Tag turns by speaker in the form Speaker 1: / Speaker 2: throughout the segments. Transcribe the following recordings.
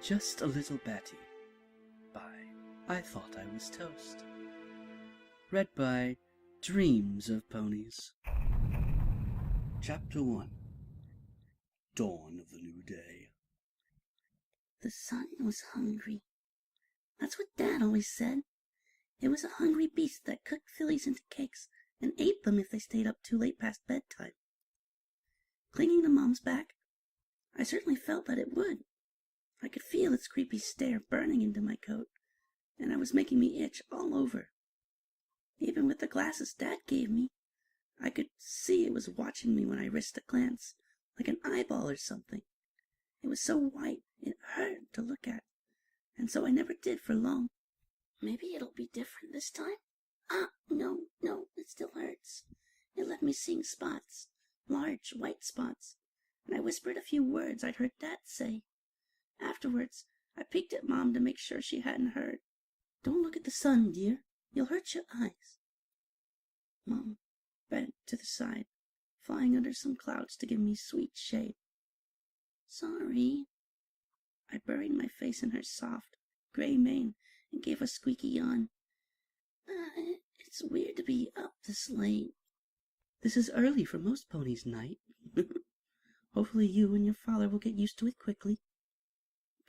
Speaker 1: Just a Little Batty by I Thought I Was Toast. Read by Dreams of Ponies. Chapter 1. Dawn of the New Day.
Speaker 2: The sun was hungry. That's what Dad always said. It was a hungry beast that cooked fillies into cakes and ate them if they stayed up too late past bedtime. Clinging to Mom's back, I certainly felt that it would. I could feel its creepy stare burning into my coat, and it was making me itch all over. Even with the glasses Dad gave me, I could see it was watching me when I risked a glance, like an eyeball or something. It was so white, it hurt to look at, and so I never did for long. Maybe it'll be different this time? No, it still hurts. It left me seeing spots, large white spots, and I whispered a few words I'd heard Dad say. Afterwards, I peeked at Mom to make sure she hadn't heard. "Don't look at the sun, dear. You'll hurt your eyes." Mom bent to the side, flying under some clouds to give me sweet shade. "Sorry." I buried my face in her soft, gray mane and gave a squeaky yawn. It's weird to be up this late."
Speaker 1: "This is early for most ponies' night." "Hopefully you and your father will get used to it quickly."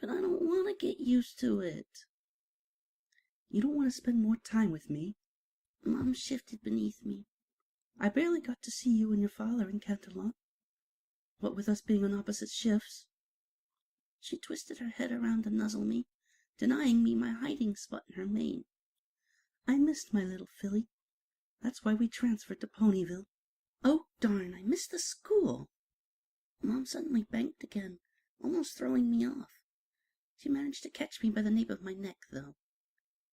Speaker 2: "But I don't want to get used to it."
Speaker 1: "You don't want to spend more time with me?"
Speaker 2: Mom shifted beneath me.
Speaker 1: "I barely got to see you and your father in Canterlot. What with us being on opposite shifts."
Speaker 2: She twisted her head around to nuzzle me, denying me my hiding spot in her mane.
Speaker 1: "I missed my little filly. That's why we transferred to Ponyville."
Speaker 2: "Oh, darn, I missed the school." Mom suddenly banked again, almost throwing me off. She managed to catch me by the nape of my neck, though.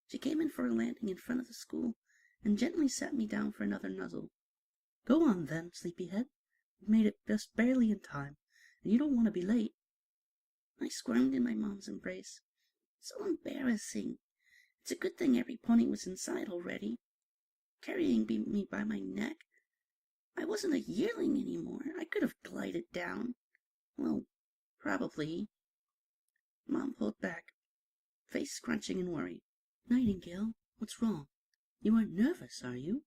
Speaker 2: She came in for a landing in front of the school and gently sat me down for another nuzzle.
Speaker 1: "Go on then, sleepyhead. We made it just barely in time, and you don't want to be late."
Speaker 2: I squirmed in my mom's embrace. So embarrassing. It's a good thing every pony was inside already. Carrying me by my neck. I wasn't a yearling anymore. I could have glided down. Well, probably. Mom pulled back, face scrunching in worry.
Speaker 1: "Nightingale, what's wrong? You aren't nervous, are you?"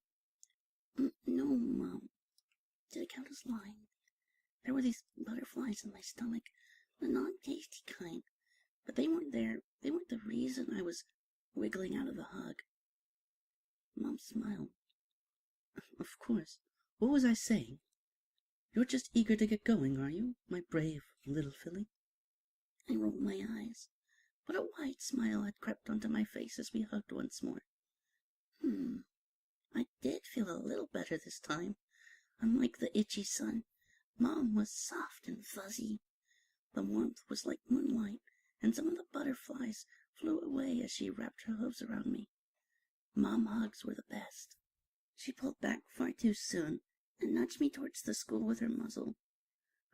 Speaker 2: No, Mom. Did I count as lying? There were these butterflies in my stomach, the non-tasty kind, but they weren't there. They weren't the reason I was wiggling out of the hug. Mom smiled.
Speaker 1: "Of course. What was I saying? You're just eager to get going, are you, my brave little filly?"
Speaker 2: I rolled my eyes, but a wide smile had crept onto my face as we hugged once more. I did feel a little better this time. Unlike the itchy sun, Mom was soft and fuzzy. The warmth was like moonlight, and some of the butterflies flew away as she wrapped her hooves around me. Mom hugs were the best. She pulled back far too soon and nudged me towards the school with her muzzle.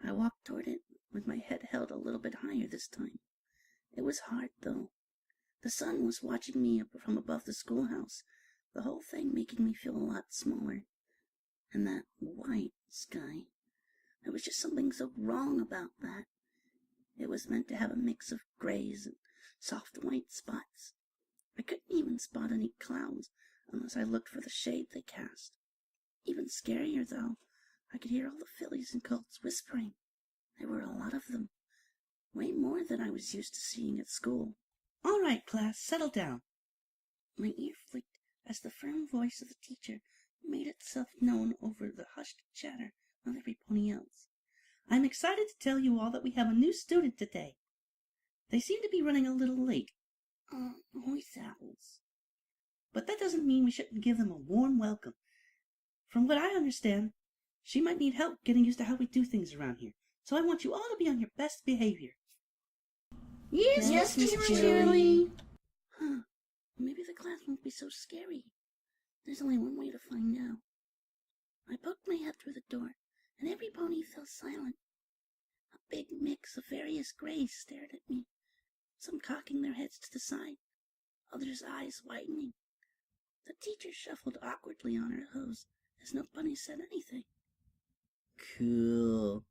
Speaker 2: I walked toward it, with my head held a little bit higher this time. It was hard, though. The sun was watching me from above the schoolhouse, the whole thing making me feel a lot smaller. And that white sky. There was just something so wrong about that. It was meant to have a mix of grays and soft white spots. I couldn't even spot any clouds unless I looked for the shade they cast. Even scarier, though, I could hear all the fillies and colts whispering. There were a lot of them. Way more than I was used to seeing at school.
Speaker 1: "All right, class, settle down."
Speaker 2: My ear flicked as the firm voice of the teacher made itself known over the hushed chatter of every pony else.
Speaker 1: "I'm excited to tell you all that we have a new student today. They seem to be running a little late."
Speaker 2: Voice apples.
Speaker 1: "But that doesn't mean we shouldn't give them a warm welcome. From what I understand, she might need help getting used to how we do things around here. So I want you all to be on your best behavior."
Speaker 2: Yes, Miss Shirley. Maybe the class won't be so scary. There's only one way to find out. I poked my head through the door, and every pony fell silent. A big mix of various grays stared at me, some cocking their heads to the side, others' eyes widening. The teacher shuffled awkwardly on her hose as no pony said anything.
Speaker 1: "Cool."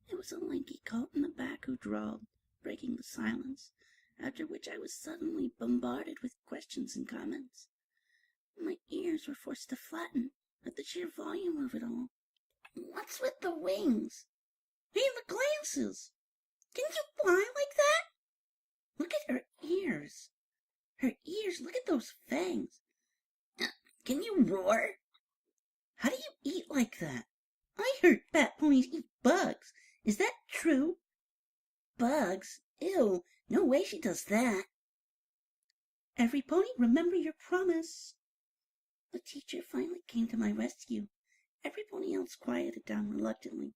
Speaker 2: It was a lanky colt in the back who drawled, breaking the silence, after which I was suddenly bombarded with questions and comments. My ears were forced to flatten at the sheer volume of it all. What's with the wings?
Speaker 1: And the glances!
Speaker 2: Can you fly like that?
Speaker 1: Look at her ears.
Speaker 2: Her ears, look at those fangs. Can you roar?
Speaker 1: How do you eat like that? I heard bat ponies eat bugs. Is that true?
Speaker 2: Bugs? Ew, no way she does that.
Speaker 1: Every pony, remember your promise.
Speaker 2: The teacher finally came to my rescue. Every pony else quieted down reluctantly,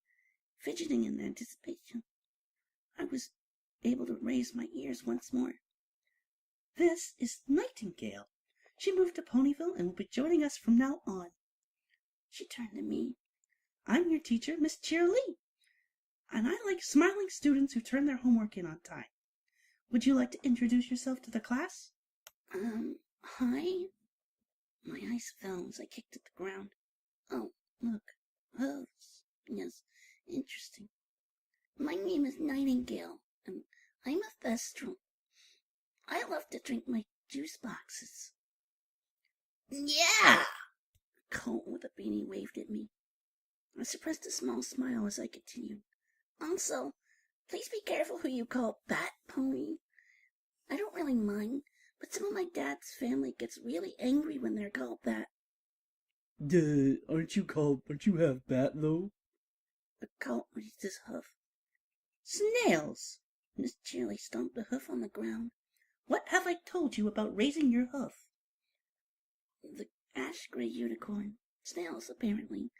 Speaker 2: fidgeting in anticipation. I was able to raise my ears once more.
Speaker 1: This is Nightingale. She moved to Ponyville and will be joining us from now on.
Speaker 2: She turned to me.
Speaker 1: I'm your teacher, Miss Cheerily, and I like smiling students who turn their homework in on time. Would you like to introduce yourself to the class?
Speaker 2: Hi? My eyes fell as I kicked at the ground. Oh, look. Hooves. Yes, interesting. My name is Nightingale, and I'm a Thestral. I love to drink my juice boxes.
Speaker 1: Yeah!
Speaker 2: A colt with a beanie waved at me. I suppressed a small smile as I continued. Also, please be careful who you call Bat Pony. I don't really mind, but some of my dad's family gets really angry when they're called that.
Speaker 3: Aren't you half bat, though?
Speaker 2: The colt raised his hoof.
Speaker 1: Snails!
Speaker 2: Miss Cheerily stomped a hoof on the ground.
Speaker 1: What have I told you about raising your hoof?
Speaker 2: The ash-gray unicorn, Snails apparently,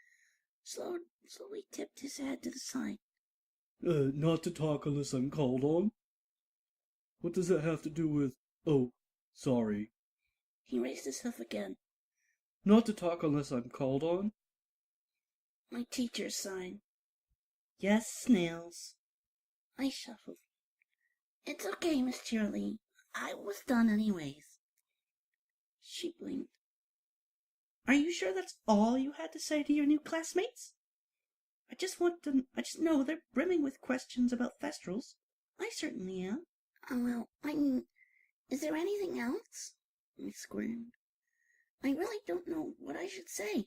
Speaker 2: slowly tipped his head to the side.
Speaker 3: Not to talk unless I'm called on? What does that have to do with... Oh, sorry.
Speaker 2: He raised his hoof again.
Speaker 3: Not to talk unless I'm called on?
Speaker 2: My teacher's sign.
Speaker 1: Yes, Snails.
Speaker 2: I shuffled. It's okay, Miss Cheerily. I was done anyways. She blinked.
Speaker 1: Are you sure that's all you had to say to your new classmates? I just know they're brimming with questions about Thestrals. I certainly am.
Speaker 2: Well, I mean, is there anything else? I squirmed. I really don't know what I should say.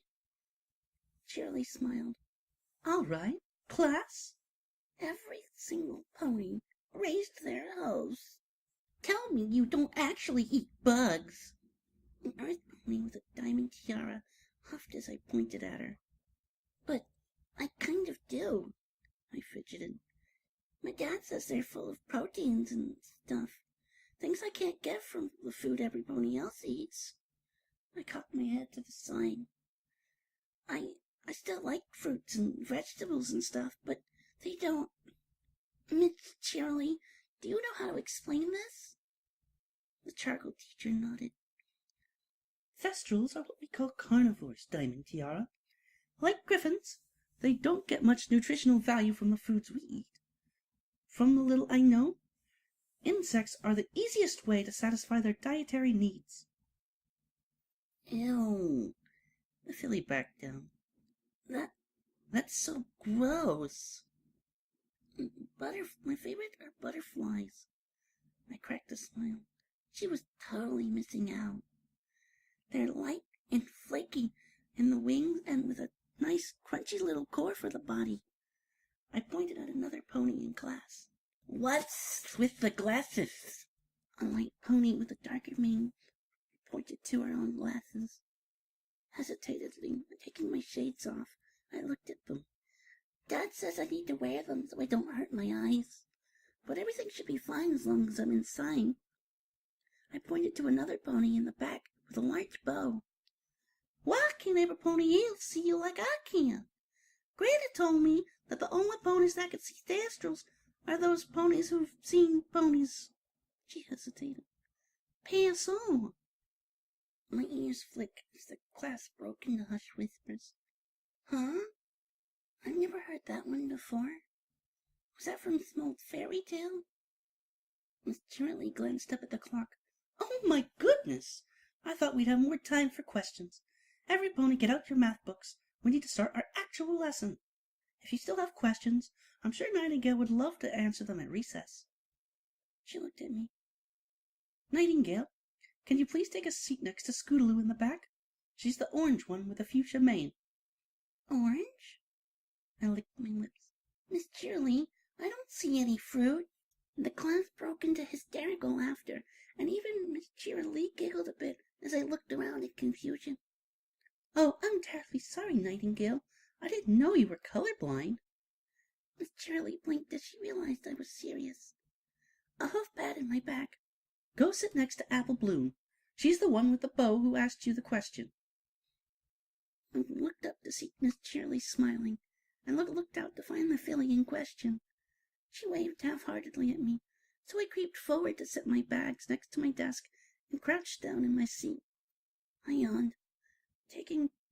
Speaker 2: Cheerily smiled.
Speaker 1: All right, class.
Speaker 2: Every single pony raised their hooves. Tell me you don't actually eat bugs. An earth pony with a diamond tiara huffed as I pointed at her. But I kind of do, I fidgeted. My dad says they're full of proteins and stuff. Things I can't get from the food every pony else eats. I cocked my head to the side. I still like fruits and vegetables and stuff, but they don't. Miss Cheerily, do you know how to explain this? The charcoal teacher nodded.
Speaker 1: Thestrals are what we call carnivores, Diamond Tiara. Like griffins, they don't get much nutritional value from the foods we eat. From the little I know, insects are the easiest way to satisfy their dietary needs.
Speaker 2: Ew.
Speaker 1: The filly backed down.
Speaker 2: That's so gross. My favorite are butterflies. I cracked a smile. She was totally missing out. They're light and flaky in the wings and with a nice crunchy little core for the body. I pointed at another pony in class. What's with the glasses? A white pony with a darker mane pointed to her own glasses. Hesitantly, taking my shades off, I looked at them. Dad says I need to wear them so I don't hurt my eyes. But everything should be fine as long as I'm inside. I pointed to another pony in the back with a large bow.
Speaker 1: Why can't every pony else see you like I can? Granny told me that the only ponies that can see Thestrals are those ponies who've seen ponies.
Speaker 2: She hesitated.
Speaker 1: Pass on.
Speaker 2: My ears flicked as the class broke into hushed whispers. Huh? I've never heard that one before. Was that from some old fairy tale?
Speaker 1: Miss Cheerily glanced up at the clock. Oh my goodness! I thought we'd have more time for questions. Every pony, get out your math books. We need to start our actual lesson. If you still have questions, I'm sure Nightingale would love to answer them at recess.
Speaker 2: She looked at me.
Speaker 1: Nightingale, can you please take a seat next to Scootaloo in the back? She's the orange one with the fuchsia mane.
Speaker 2: Orange? I licked my lips. Miss Cheerily, I don't see any fruit. The class broke into hysterical laughter, and even Miss Cheerily giggled a bit as I looked around in confusion.
Speaker 1: Oh, I'm terribly sorry, Nightingale. I didn't know you were colorblind.
Speaker 2: Miss Cheerily blinked as she realized I was serious. A hoof patted my back.
Speaker 1: Go sit next to Apple Bloom. She's the one with the bow who asked you the question.
Speaker 2: I looked up to see Miss Cheerily smiling, and looked out to find the filly in question. She waved half-heartedly at me, so I creeped forward to set my bags next to my desk and crouched down in my seat. I yawned,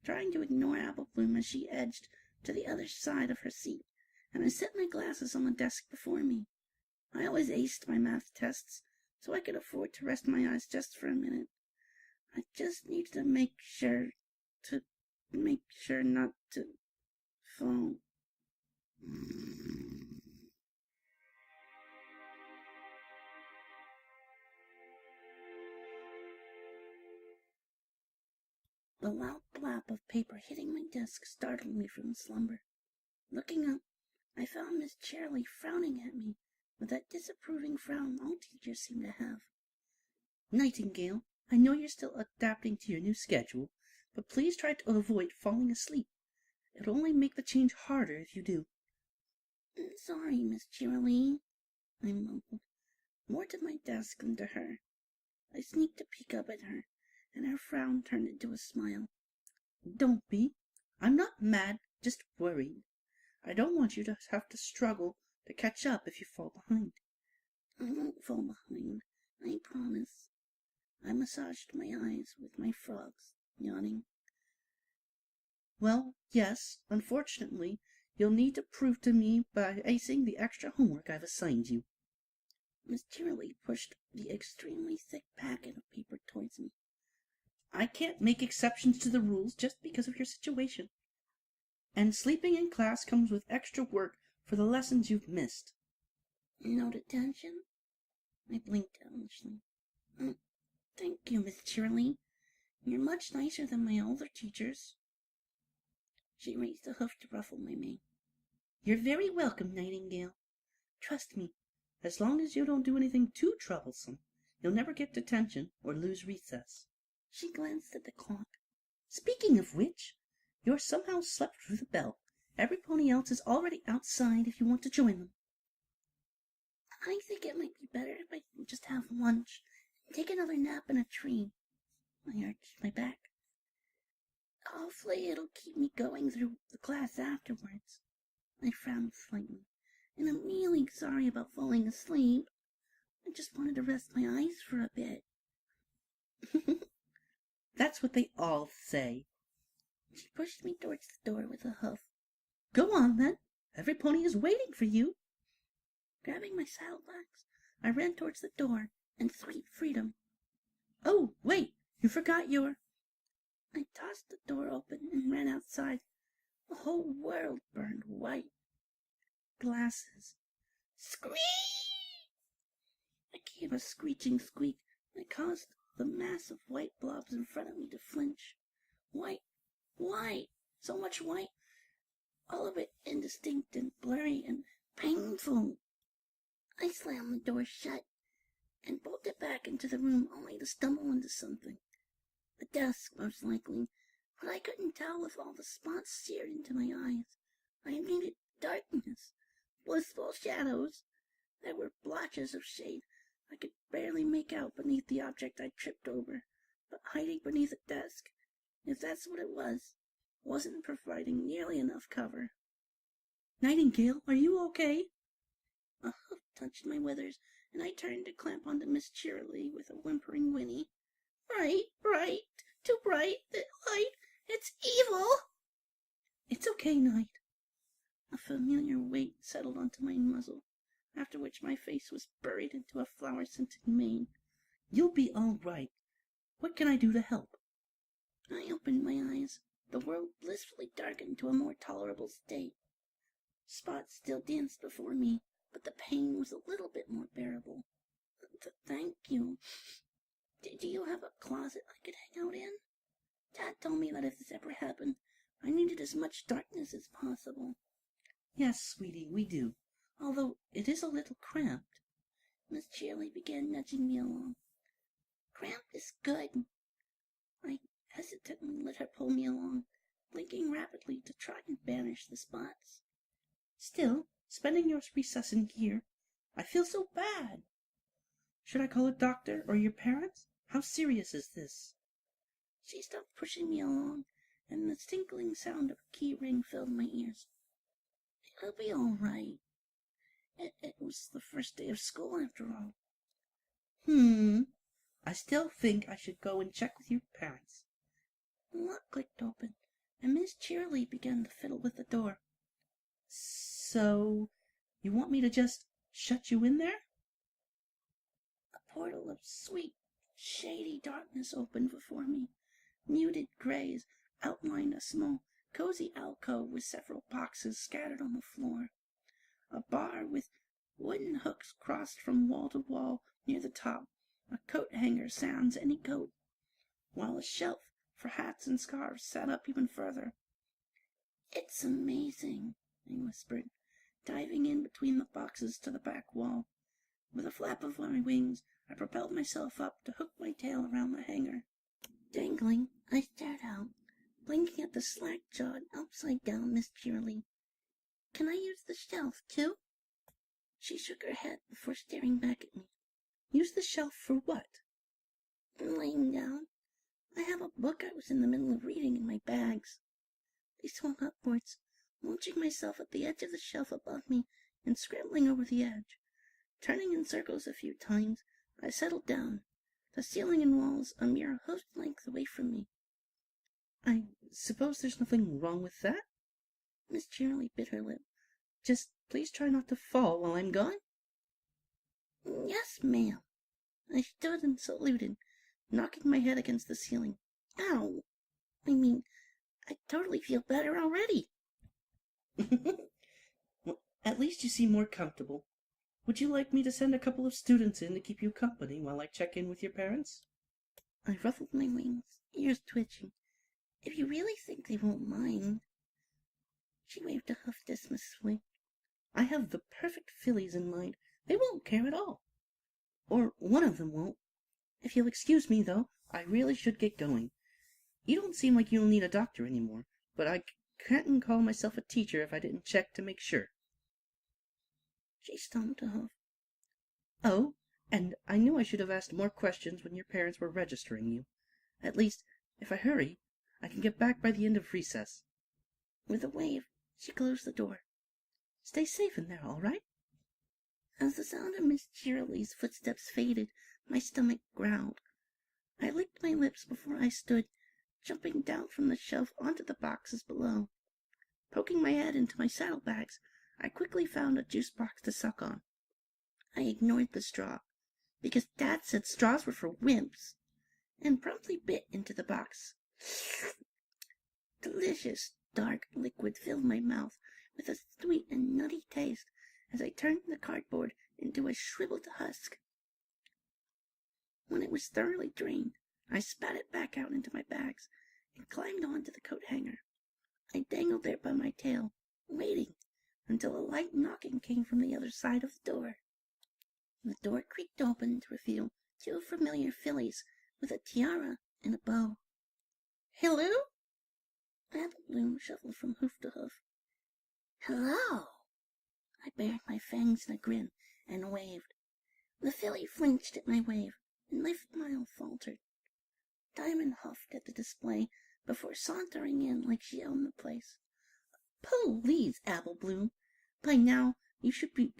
Speaker 2: trying to ignore Apple Bloom as she edged to the other side of her seat, and I set my glasses on the desk before me. I always aced my math tests, so I could afford to rest my eyes just for a minute. I just needed to make sure not to fall. The loud plop of paper hitting my desk startled me from slumber. Looking up, I found Miss Cheerily frowning at me with that disapproving frown all teachers seem to have.
Speaker 1: Nightingale, I know you're still adapting to your new schedule, but please try to avoid falling asleep. It'll only make the change harder if you do.
Speaker 2: Sorry, Miss Cheerily, I mumbled, more to my desk than to her. I sneaked a peek up at her, and her frown turned into a smile.
Speaker 1: Don't be. I'm not mad, just worried. I don't want you to have to struggle to catch up if you fall behind.
Speaker 2: I won't fall behind, I promise. I massaged my eyes with my frogs, yawning.
Speaker 1: Well, yes, unfortunately, you'll need to prove to me by acing the extra homework I've assigned you.
Speaker 2: Miss Cheerily pushed the extremely thick packet of paper towards me.
Speaker 1: I can't make exceptions to the rules just because of your situation. And sleeping in class comes with extra work for the lessons you've missed.
Speaker 2: No detention? I blinked owlishly. Thank you, Miss Cheerily. You're much nicer than my older teachers. She raised a hoof to ruffle my mane.
Speaker 1: You're very welcome, Nightingale. Trust me, as long as you don't do anything too troublesome, you'll never get detention or lose recess.
Speaker 2: She glanced at the clock.
Speaker 1: Speaking of which, you're somehow slept through the bell. Every pony else is already outside if you want to join them.
Speaker 2: I think it might be better if I just have lunch and take another nap in a tree. I arched my back. Hopefully it'll keep me going through the class afterwards. I frowned slightly, and I'm really sorry about falling asleep. I just wanted to rest my eyes for a bit.
Speaker 1: That's what they all say.
Speaker 2: She pushed me towards the door with a hoof.
Speaker 1: Go on, then. Every pony is waiting for you.
Speaker 2: Grabbing my saddlebags, I ran towards the door and sweet freedom.
Speaker 1: Oh, wait, you forgot your...
Speaker 2: I tossed the door open and ran outside. The whole world burned white. Glasses. Screech! I gave a screeching squeak that caused the mass of white blobs in front of me to flinch. White, white, so much white, all of it indistinct and blurry and painful. I slammed the door shut and bolted back into the room only to stumble into something. A desk, most likely, but I couldn't tell with all the spots seared into my eyes. I needed darkness, blissful shadows. There were blotches of shade I could barely make out beneath the object I tripped over, but hiding beneath a desk, if that's what it was, wasn't providing nearly enough cover.
Speaker 1: Nightingale, are you okay?
Speaker 2: A hoof touched my withers, and I turned to clamp onto Miss Cheerily with a whimpering whinny. Bright, too bright, the light, it's evil!
Speaker 1: It's okay, Night.
Speaker 2: A familiar weight settled onto my muzzle, after which my face was buried into a flower-scented mane.
Speaker 1: You'll be all right. What can I do to help?
Speaker 2: I opened my eyes. The world blissfully darkened to a more tolerable state. Spots still danced before me, but the pain was a little bit more bearable. Thank you. Do you have a closet I could hang out in? Dad told me that if this ever happened, I needed as much darkness as possible.
Speaker 1: Yes, sweetie, we do, although it is a little cramped.
Speaker 2: Miss Shirley began nudging me along. Cramped is good. I hesitantly let her pull me along, blinking rapidly to try and banish the spots.
Speaker 1: Still, spending your recess in here, I feel so bad. Should I call a doctor or your parents? How serious is this?
Speaker 2: She stopped pushing me along, and the tinkling sound of a key ring filled my ears. It'll be all right. It was the first day of school, after all.
Speaker 1: I still think I should go and check with your parents.
Speaker 2: The lock clicked open, and Miss Cheerily began to fiddle with the door.
Speaker 1: So, you want me to just shut you in there?
Speaker 2: A portal of sweet, shady darkness opened before me. Muted grays outlined a small, cozy alcove with several boxes scattered on the floor. A bar with wooden hooks crossed from wall to wall near the top, a coat hanger sans any coat, while a shelf for hats and scarves sat up even further. It's amazing, I whispered, diving in between the boxes to the back wall. With a flap of my wings, I propelled myself up to hook my tail around the hanger. Dangling, I stared out, blinking at the slack-jawed, upside-down Miss Cheerily. Can I use the shelf, too? She shook her head before staring back at me.
Speaker 1: Use the shelf for what?
Speaker 2: Laying down. I have a book I was in the middle of reading in my bags. I swung upwards, launching myself at the edge of the shelf above me and scrambling over the edge. Turning in circles a few times, I settled down, the ceiling and walls a mere hoof's length away from me.
Speaker 1: I suppose there's nothing wrong with that?
Speaker 2: Miss Cheerily bit her lip.
Speaker 1: Just please try not to fall while I'm gone.
Speaker 2: Yes, ma'am. I stood and saluted, knocking my head against the ceiling. Ow! I totally feel better already.
Speaker 1: Well, at least you seem more comfortable. Would you like me to send a couple of students in to keep you company while I check in with your parents?
Speaker 2: I ruffled my wings, ears twitching. If you really think they won't mind. She waved a hoof dismissively.
Speaker 1: I have the perfect fillies in mind. They won't care at all. Or one of them won't. If you'll excuse me, though, I really should get going. You don't seem like you'll need a doctor anymore, but I couldn't call myself a teacher if I didn't check to make sure.
Speaker 2: She stomped a hoof.
Speaker 1: Oh, and I knew I should have asked more questions when your parents were registering you. At least, if I hurry, I can get back by the end of recess.
Speaker 2: With a wave, she closed the door.
Speaker 1: Stay safe in there, all right?
Speaker 2: As the sound of Miss Cheerily's footsteps faded, my stomach growled. I licked my lips before I stood, jumping down from the shelf onto the boxes below. Poking my head into my saddlebags, I quickly found a juice box to suck on. I ignored the straw, because Dad said straws were for wimps, and promptly bit into the box. Delicious, dark liquid filled my mouth with a sweet and nutty taste as I turned the cardboard into a shriveled husk. When it was thoroughly drained, I spat it back out into my bags and climbed onto the coat hanger. I dangled there by my tail, waiting until a light knocking came from the other side of the door. The door creaked open to reveal two familiar fillies with a tiara and a bow.
Speaker 1: Hello?
Speaker 2: Apple Bloom shuffled from hoof to hoof. Hello! I bared my fangs in a grin and waved. The filly flinched at my wave, and my smile faltered. Diamond huffed at the display before sauntering in like she owned the place.
Speaker 1: Please, Apple Bloom. By now, it should be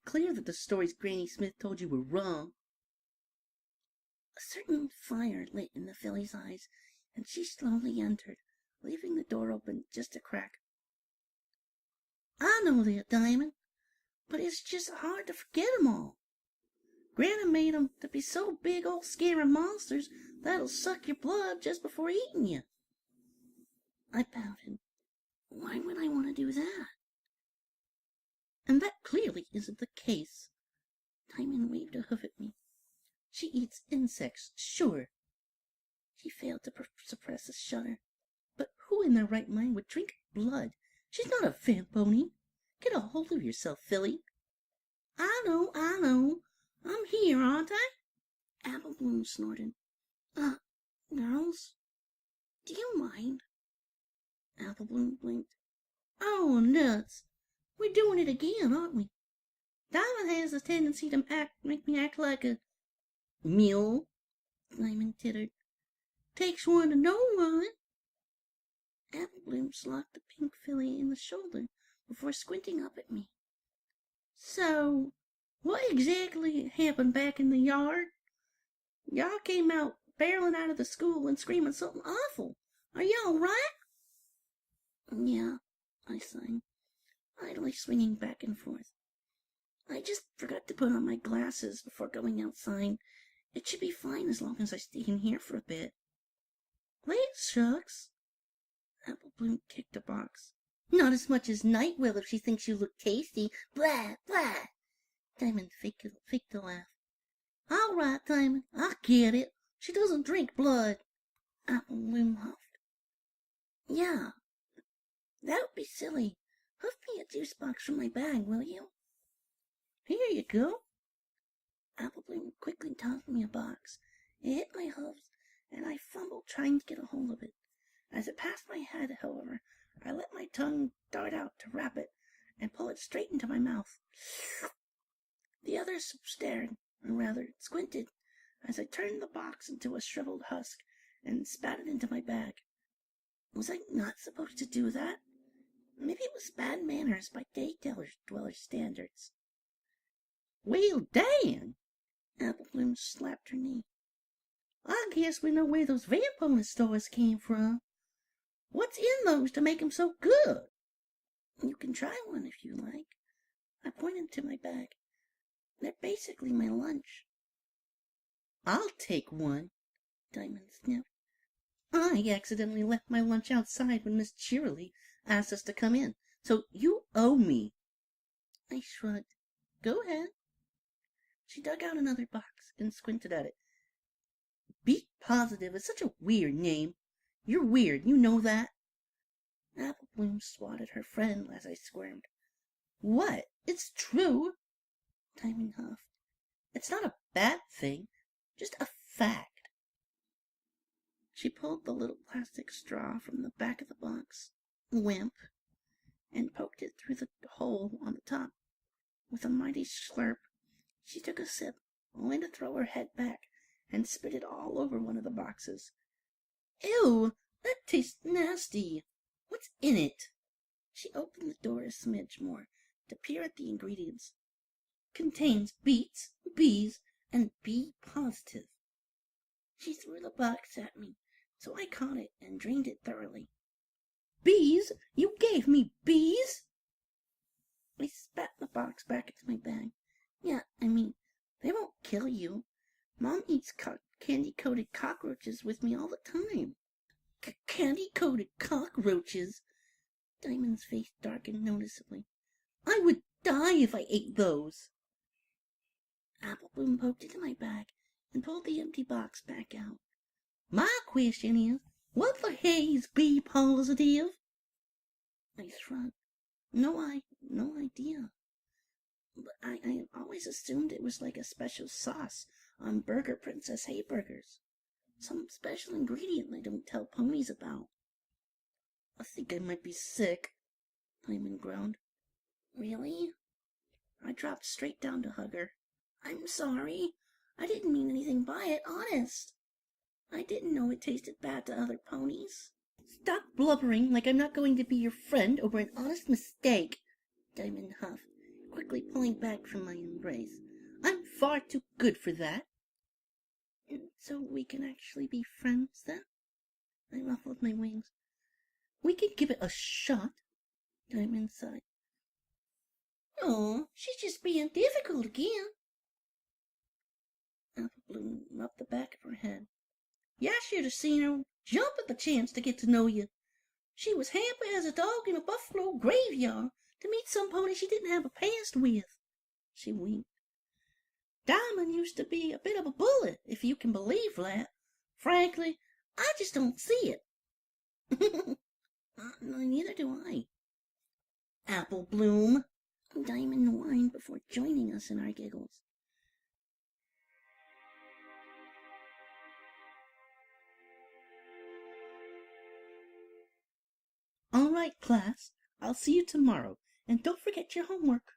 Speaker 1: clear that the stories Granny Smith told you were wrong.
Speaker 2: A certain fire lit in the filly's eyes, and she slowly entered, leaving the door open just a crack. I know that, Diamond, but it's just hard to forget 'em all. Granny made 'em to be so big old scary monsters that'll suck your blood just before eating you. I pouted. Why would I want to do that?
Speaker 1: And that clearly isn't the case.
Speaker 2: Diamond waved a hoof at me.
Speaker 1: She eats insects, sure.
Speaker 2: She failed to suppress a shudder.
Speaker 1: But who in their right mind would drink blood? She's not a fan pony. Get a hold of yourself, Philly.
Speaker 2: I know. I'm here, aren't I? Apple Bloom snorted. Girls, do you mind? Apple Bloom blinked.
Speaker 1: Oh, nuts. We're doing it again, aren't we? Diamond has a tendency to make me act like a mule.
Speaker 2: Diamond tittered.
Speaker 1: Takes one to know one.
Speaker 2: Apple Bloom slapped the pink filly in the shoulder before squinting up at me.
Speaker 1: So, what exactly happened back in the yard? Y'all came out barreling out of the school and screaming something awful. Are you all right?
Speaker 2: Yeah, I sighed, idly swinging back and forth. I just forgot to put on my glasses before going outside. It should be fine as long as I stay in here for a bit.
Speaker 1: Wait, shucks.
Speaker 2: Apple Bloom kicked a box.
Speaker 1: Not as much as Night will if she thinks you look tasty.
Speaker 2: Blah, blah.
Speaker 1: Diamond faked a laugh. All right, Diamond, I get it. She doesn't drink blood.
Speaker 2: Apple Bloom huffed. Yeah, that would be silly. Huff me a juice box from my bag, will you?
Speaker 1: Here you go.
Speaker 2: Apple Bloom quickly tossed me a box. It hit my hooves, and I fumbled trying to get a hold of it. As it passed my head, however, I let my tongue dart out to wrap it and pull it straight into my mouth. The others stared, or rather squinted, as I turned the box into a shriveled husk and spat it into my bag. Was I not supposed to do that? Maybe it was bad manners by day dweller standards.
Speaker 1: Well, Dan!
Speaker 2: Apple Bloom slapped her knee.
Speaker 1: I guess we know where those vampire stores came from. What's in those to make 'em so good?
Speaker 2: You can try one if you like. I pointed to my bag. They're basically my lunch.
Speaker 1: I'll take one.
Speaker 2: Diamond sniffed.
Speaker 1: I accidentally left my lunch outside when Miss Cheerilee asked us to come in, so you owe me.
Speaker 2: I shrugged.
Speaker 1: Go ahead.
Speaker 2: She dug out another box and squinted at it.
Speaker 1: Be Positive is such a weird name. You're weird, you know that.
Speaker 2: Apple Bloom swatted her friend as I squirmed.
Speaker 1: What? It's true.
Speaker 2: Diamond huffed.
Speaker 1: It's not a bad thing, just a fact.
Speaker 2: She pulled the little plastic straw from the back of the box, wimp, and poked it through the hole on the top. With a mighty slurp, she took a sip, only to throw her head back and spit it all over one of the boxes.
Speaker 1: Ew, that tastes nasty. What's in it?
Speaker 2: She opened the door a smidge more to peer at the ingredients.
Speaker 1: Contains beets, bees, and Be Positive.
Speaker 2: She threw the box at me, so I caught it and drained it thoroughly.
Speaker 1: Bees? You gave me bees?
Speaker 2: I spat the box back into my bag. Yeah, I mean, they won't kill you. Mom eats candy-coated cockroaches with me all the time.
Speaker 1: Candy-coated cockroaches?
Speaker 2: Diamond's face darkened noticeably.
Speaker 1: I would die if I ate those.
Speaker 2: Apple Bloom poked into my bag and pulled the empty box back out.
Speaker 1: My question is, what the hell is Be Positive?
Speaker 2: I shrugged. No idea. But I always assumed it was like a special sauce on Burger Princess Hayburgers. Some special ingredient they don't tell ponies about.
Speaker 1: I think I might be sick.
Speaker 2: Diamond groaned. Really? I dropped straight down to hug her. I'm sorry. I didn't mean anything by it, honest. I didn't know it tasted bad to other ponies.
Speaker 1: Stop blubbering like I'm not going to be your friend over an honest mistake,
Speaker 2: Diamond huffed, quickly pulling back from my embrace.
Speaker 1: I'm far too good for that.
Speaker 2: And so we can actually be friends then? I ruffled my wings.
Speaker 1: We can give it a shot.
Speaker 2: Diamond sighed.
Speaker 1: Oh, she's just being difficult again.
Speaker 2: Apple Bloom rubbed the back of her head.
Speaker 1: Yeah, I should have seen her jump at the chance to get to know you. She was happy as a dog in a buffalo graveyard to meet some pony she didn't have a past with.
Speaker 2: She winked.
Speaker 1: Diamond used to be a bit of a bullet, if you can believe that. Frankly, I just don't see it.
Speaker 2: Neither do I.
Speaker 1: Apple Bloom.
Speaker 2: Diamond whined before joining us in our giggles.
Speaker 1: All right, class. I'll see you tomorrow, and don't forget your homework.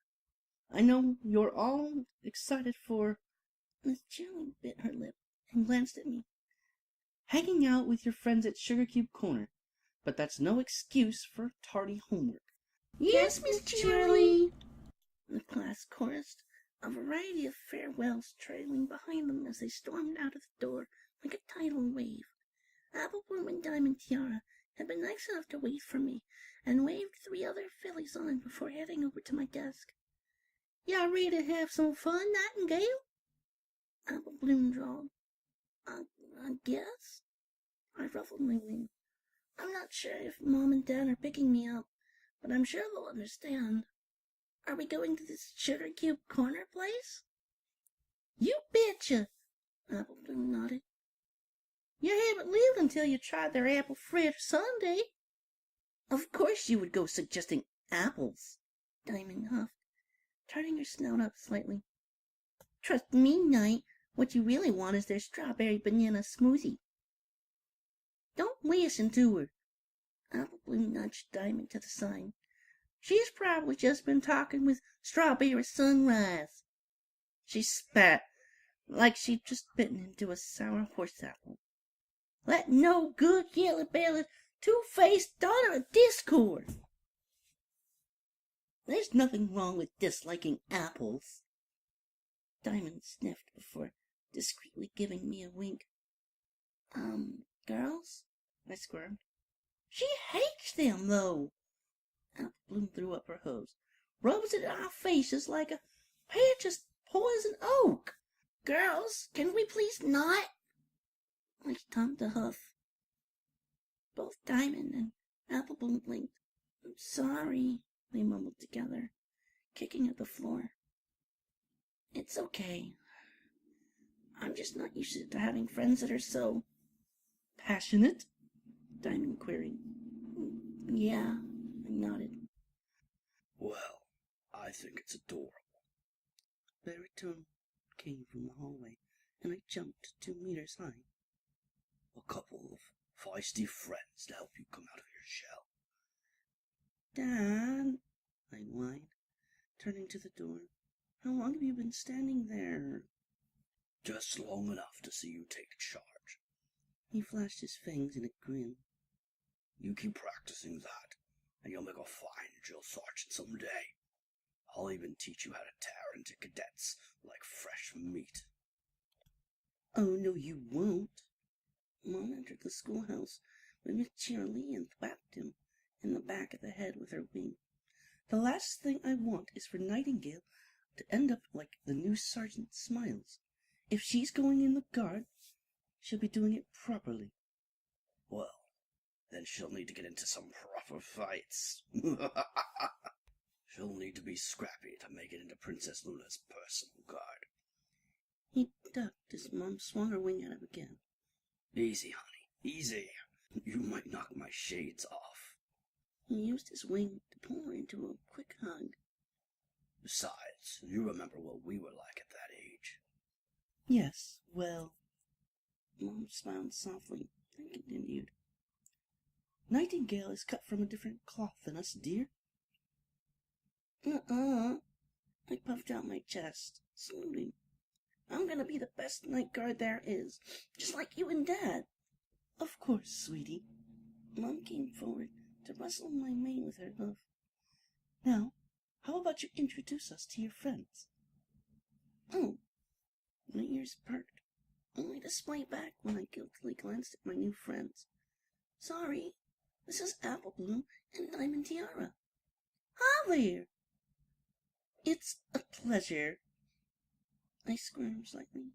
Speaker 1: I know you're all excited for...
Speaker 2: Miss Cheerily bit her lip
Speaker 1: and glanced at me. Hanging out with your friends at Sugar Cube Corner, but that's no excuse for tardy homework.
Speaker 2: Yes, Miss Cheerily! The class chorused, a variety of farewells trailing behind them as they stormed out of the door like a tidal wave. Apple Bloom and Diamond Tiara had been nice enough to wait for me, and waved 3 other fillies on before heading over to my desk.
Speaker 1: Y'all ready to have some fun, Nightingale?
Speaker 2: Apple Bloom drawled. I guess? I ruffled my wing. I'm not sure if Mom and Dad are picking me up, but I'm sure they'll understand. Are we going to this Sugar Cube Corner place?
Speaker 1: You betcha!
Speaker 2: Apple Bloom nodded.
Speaker 1: You haven't lived until you tried their apple fritter sundae. Of course you would go suggesting apples,
Speaker 2: Diamond huffed, turning her snout up slightly.
Speaker 1: Trust me, Knight, what you really want is their strawberry banana smoothie. Don't listen to her.
Speaker 2: Apple Bloom nudged Diamond to the side.
Speaker 1: She's probably just been talking with Strawberry Sunrise. She spat like she'd just bitten into a sour horse apple. That no good, yellow-bellied, two-faced daughter of discord. There's nothing wrong with disliking apples.
Speaker 2: Diamond sniffed before discreetly giving me a wink. Girls?
Speaker 1: I squirmed. She hates them, though. Apple Bloom threw up her hose. Rubs it in our faces like a patch of poison oak.
Speaker 2: Girls, can we please not? I stopped to huff. Both Diamond and Apple Bloom blinked. I'm sorry, they mumbled together, kicking at the floor. It's okay. I'm just not used to having friends that are so...
Speaker 1: Passionate? Diamond queried.
Speaker 2: Yeah, I nodded.
Speaker 3: Well, I think it's adorable.
Speaker 1: The return came from the hallway, and I jumped 2 meters high.
Speaker 3: A couple of feisty friends to help you come out of your shell.
Speaker 1: Dad, I whined, turning to the door. How long have you been standing there?
Speaker 3: Just long enough to see you take charge.
Speaker 1: He flashed his fangs in a grin.
Speaker 3: You keep practicing that, and you'll make a fine drill sergeant someday. I'll even teach you how to tear into cadets like fresh meat.
Speaker 1: Oh, no, you won't. Mom entered the schoolhouse with Miss Cheerily and thwacked him in the back of the head with her wing. The last thing I want is for Nightingale to end up like the new Sergeant Smiles. If she's going in the guard, she'll be doing it properly.
Speaker 3: Well, then she'll need to get into some proper fights. She'll need to be scrappy to make it into Princess Luna's personal guard.
Speaker 1: He ducked as Mom swung her wing at him again.
Speaker 3: Easy, honey, easy. You might knock my shades off.
Speaker 2: He used his wing to pull her into a quick hug.
Speaker 3: Besides, you remember what we were like at that age.
Speaker 1: Yes, well...
Speaker 2: Mom smiled softly and continued.
Speaker 1: Nightingale is cut from a different cloth than us, dear.
Speaker 2: I puffed out my chest, saluting. I'm gonna be the best night guard there is, just like you and Dad.
Speaker 1: Of course, sweetie.
Speaker 2: Mom came forward to rustle my mane with her hoof.
Speaker 1: Now, how about you introduce us to your friends?
Speaker 2: Oh, my ears perked, only to splay back when I guiltily glanced at my new friends. Sorry, this is Apple Bloom and Diamond Tiara.
Speaker 1: Hi there. It's a pleasure.
Speaker 2: I squirmed slightly.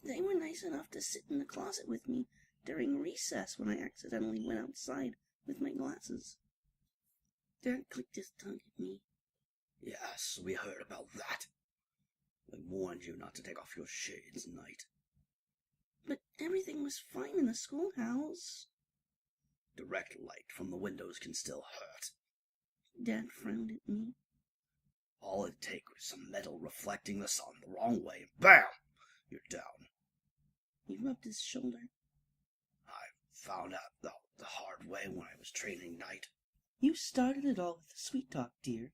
Speaker 2: They were nice enough to sit in the closet with me during recess when I accidentally went outside with my glasses. Derek clicked his tongue at me.
Speaker 3: Yes, we heard about that. I warned you not to take off your shades, Knight.
Speaker 2: But everything was fine in the schoolhouse.
Speaker 3: Direct light from the windows can still hurt.
Speaker 2: Dad frowned at me.
Speaker 3: All it takes was some metal reflecting the sun the wrong way, and BAM! You're down.
Speaker 2: He rubbed his shoulder.
Speaker 3: I found out the hard way when I was training Knight.
Speaker 1: You started it all with the sweet talk, dear.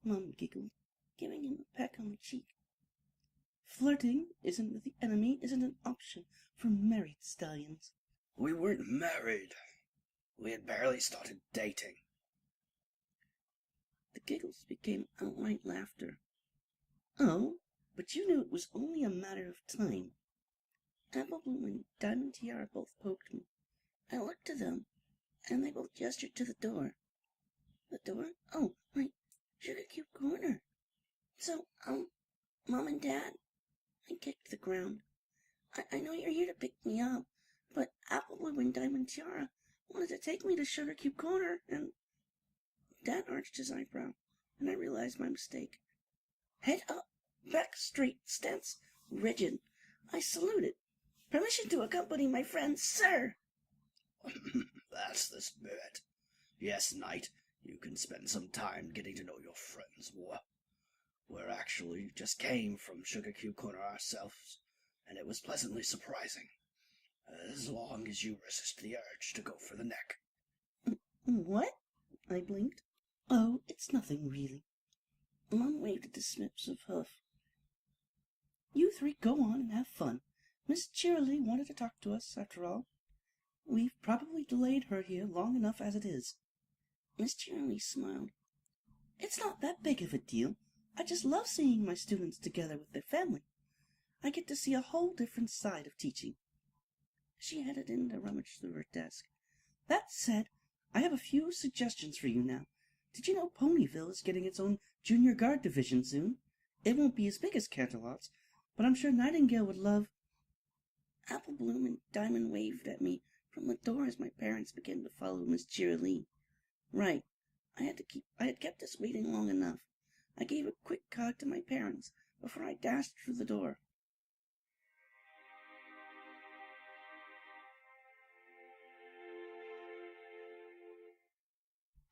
Speaker 2: Mom giggled, giving him a peck on the cheek.
Speaker 1: Flirting isn't with the enemy isn't an option for married stallions.
Speaker 3: We weren't married. We had barely started dating.
Speaker 2: The giggles became outright laughter.
Speaker 1: Oh, but you knew it was only a matter of time.
Speaker 2: Apple Bloom and Diamond Tiara both poked me. I looked to them, and they both gestured to the door. The door? Oh, right. Sugar Cube Corner. So, Mom and Dad? I kicked the ground. I know you're here to pick me up, but Apple Bloom and Diamond Tiara wanted to take me to Sugar Cube Corner, and... Dad arched his eyebrow, and I realized my mistake. Head up, back straight, stance rigid. I saluted. Permission to accompany my friends, sir.
Speaker 3: That's the spirit. Yes, Knight, you can spend some time getting to know your friends more. We're actually just came from Sugar Cube Corner ourselves, and it was pleasantly surprising. As long as you resist the urge to go for the neck.
Speaker 2: What? I blinked.
Speaker 1: Oh, it's nothing really.
Speaker 2: Mom waved at the snips of hoof.
Speaker 1: You three go on and have fun. Miss Cheerilee wanted to talk to us, after all. We've probably delayed her here long enough as it is.
Speaker 2: Miss Cheerilee smiled.
Speaker 1: It's not that big of a deal. I just love seeing my students together with their family. I get to see a whole different side of teaching.
Speaker 2: She headed in to rummage through her desk.
Speaker 1: That said, I have a few suggestions for you now. Did you know Ponyville is getting its own junior guard division soon? It won't be as big as Canterlot's, but I'm sure Nightingale would love...
Speaker 2: Apple Bloom and Diamond waved at me from the door as my parents began to follow Miss Cheerilee. Right. I had kept us waiting long enough. I gave a quick cog to my parents before I dashed through the door.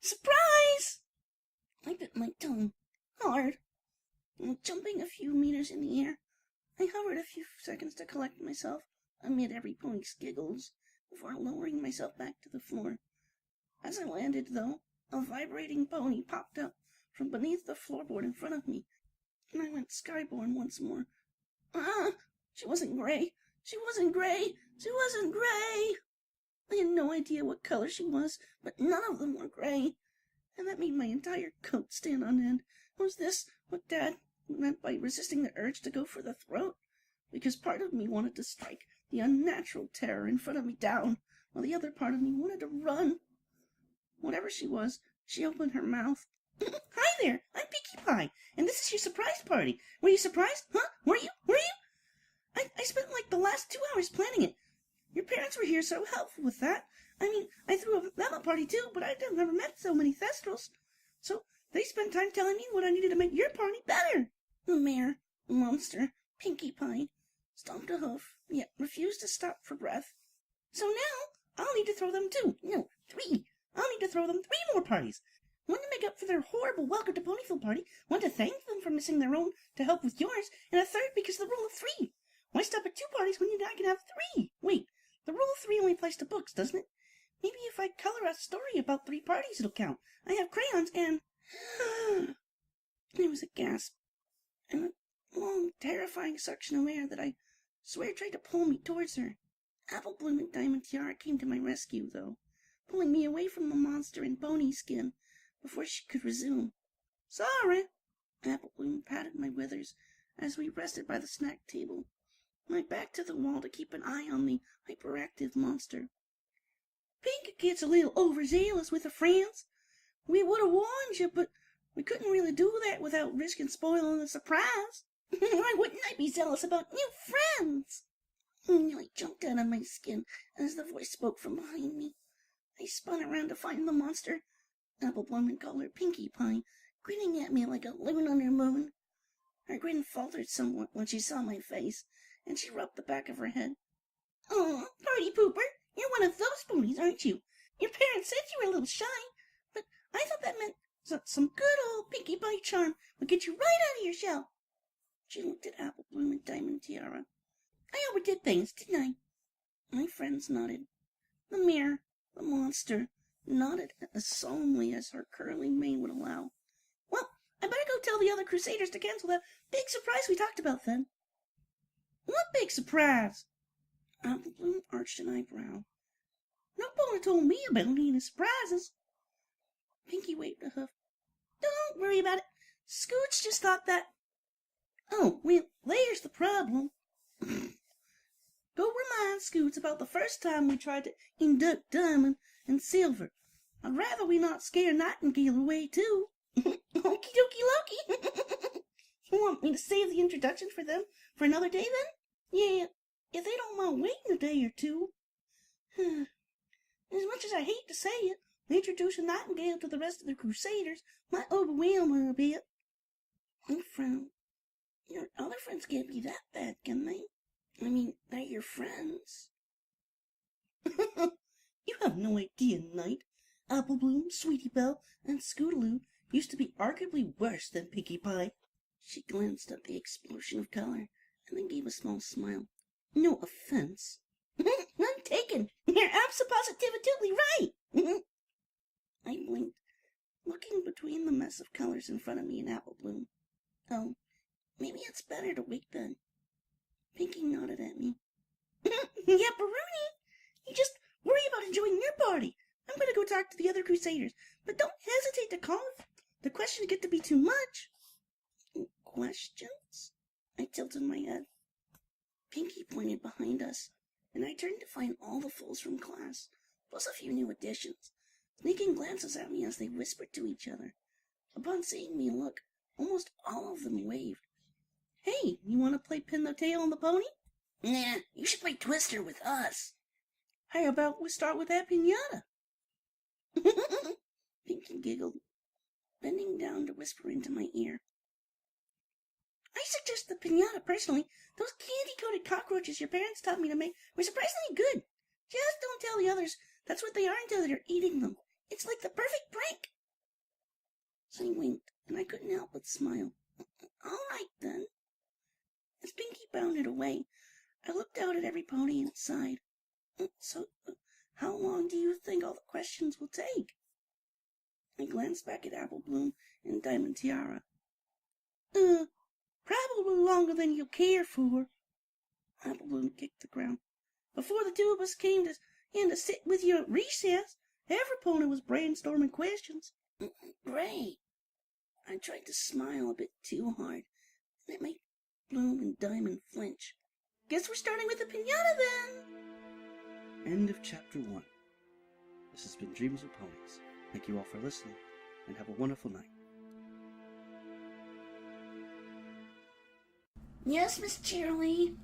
Speaker 2: Surprise! I bit my tongue hard. Jumping a few meters in the air, I hovered a few seconds to collect myself amid every pony's giggles before lowering myself back to the floor. As I landed, though, a vibrating pony popped up from beneath the floorboard in front of me, and I went skyborne once more. Ah! She wasn't gray! She wasn't gray! She wasn't gray! I had no idea what color she was, but none of them were gray, and that made my entire coat stand on end. Was this what Dad meant by resisting the urge to go for the throat? Because part of me wanted to strike the unnatural terror in front of me down, while the other part of me wanted to run. Whatever she was, she opened her mouth. Hi there, I'm Pinkie Pie, and this is your surprise party. Were you surprised? Huh? Were you? I spent like the last 2 hours planning it. Your parents were here so helpful with that. I mean, I threw them a party too, but I'd never met so many Thestrals. So they spent time telling me what I needed to make your party better. The mare, monster, Pinkie Pie, stomped a hoof, yet refused to stop for breath. So now I'll need to throw them 2. No, 3. I'll need to throw them 3 more parties. One to make up for their horrible welcome to Ponyville party, one to thank them for missing their own to help with yours, and a third because of the rule of 3. Why stop at 2 parties when I can have 3? Wait, the rule of 3 only applies to books, doesn't it? Maybe if I color a story about 3 parties it'll count. I have crayons and... There was a gasp, and a long, terrifying suction of air that I swear tried to pull me towards her. Apple Bloom and Diamond Tiara came to my rescue, though, pulling me away from the monster in pony skin before she could resume. Sorry. Apple Bloom patted my withers as we rested by the snack table, my back to the wall to keep an eye on the hyperactive monster. Pink gets a little overzealous with her friends. We would have warned you, but we couldn't really do that without risking spoiling the surprise. Why wouldn't I be zealous about new friends? I nearly jumped out of my skin as the voice spoke from behind me. I spun around to find the monster, Apple Bloom and called her Pinkie Pie, grinning at me like a loon under moon. Her grin faltered somewhat when she saw my face, and she rubbed the back of her head. "Oh, party pooper, you're one of those ponies, aren't you? Your parents said you were a little shy, but I thought that meant some good old Pinkie Pie charm would get you right out of your shell." She looked at Apple Bloom and Diamond Tiara. "I overdid things, didn't I?" My friends nodded. The mirror, the monster, nodded as solemnly as her curling mane would allow. "Well, I better go tell the other Crusaders to cancel that big surprise we talked about then." "What big surprise?" Apple Bloom arched an eyebrow. "Nobody told me about any surprises." Pinkie waved a hoof. "Don't worry about it. Scoots just thought that—" "Oh, well, there's the problem. Go remind Scoots about the first time we tried to induct Diamond and Silver. I'd rather we not scare Nightingale away, too." "Okie dokie Loki." "You want me to save the introduction for them for another day, then?" "Yeah, if they don't mind waiting a day or two." "As much as I hate to say it, introducing Nightingale to the rest of the Crusaders might overwhelm her a bit." I frowned. "Your other friends can't be that bad, can they? I mean, they're your friends." "You have no idea, Knight. Apple Bloom, Sweetie Belle, and Scootaloo used to be arguably worse than Pinkie Pie." She glanced at the explosion of color and then gave a small smile. "No offense." "None taken. You're abso-positively right." I blinked, looking between the mess of colors in front of me and Apple Bloom. "Oh, maybe it's better to wait then." Pinkie nodded at me. "Yeah, Baruni, you just worry about enjoying your party. I'm going to go talk to the other Crusaders, but don't hesitate to call if the questions get to be too much." "Questions?" I tilted my head. Pinkie pointed behind us, and I turned to find all the fools from class, plus a few new additions, sneaking glances at me as they whispered to each other. Upon seeing me look, almost all of them waved. "Hey, you want to play Pin the Tail on the Pony?" "Nah, you should play Twister with us." "How about we start with that pinata?" Pinkie giggled, bending down to whisper into my ear. "I suggest the pinata personally. Those candy-coated cockroaches your parents taught me to make were surprisingly good. Just don't tell the others that's what they are until they're eating them. It's like the perfect prank." She winked, and I couldn't help but smile. "All right, then." As Pinkie bounded away, I looked out at every pony and sighed. So, how long do you think all the questions will take?" I glanced back at Apple Bloom and Diamond Tiara. Probably longer than you'll care for." Apple Bloom kicked the ground. "Before the two of us came in to sit with you at recess, every pony was brainstorming questions." "Great." I tried to smile a bit too hard, and it made Bloom and Diamond flinch. "Guess we're starting with the pinata, then."
Speaker 3: End of Chapter 1. This has been Dreams of Ponies. Thank you all for listening, and have a wonderful night.
Speaker 2: "Yes, Miss Cheerily."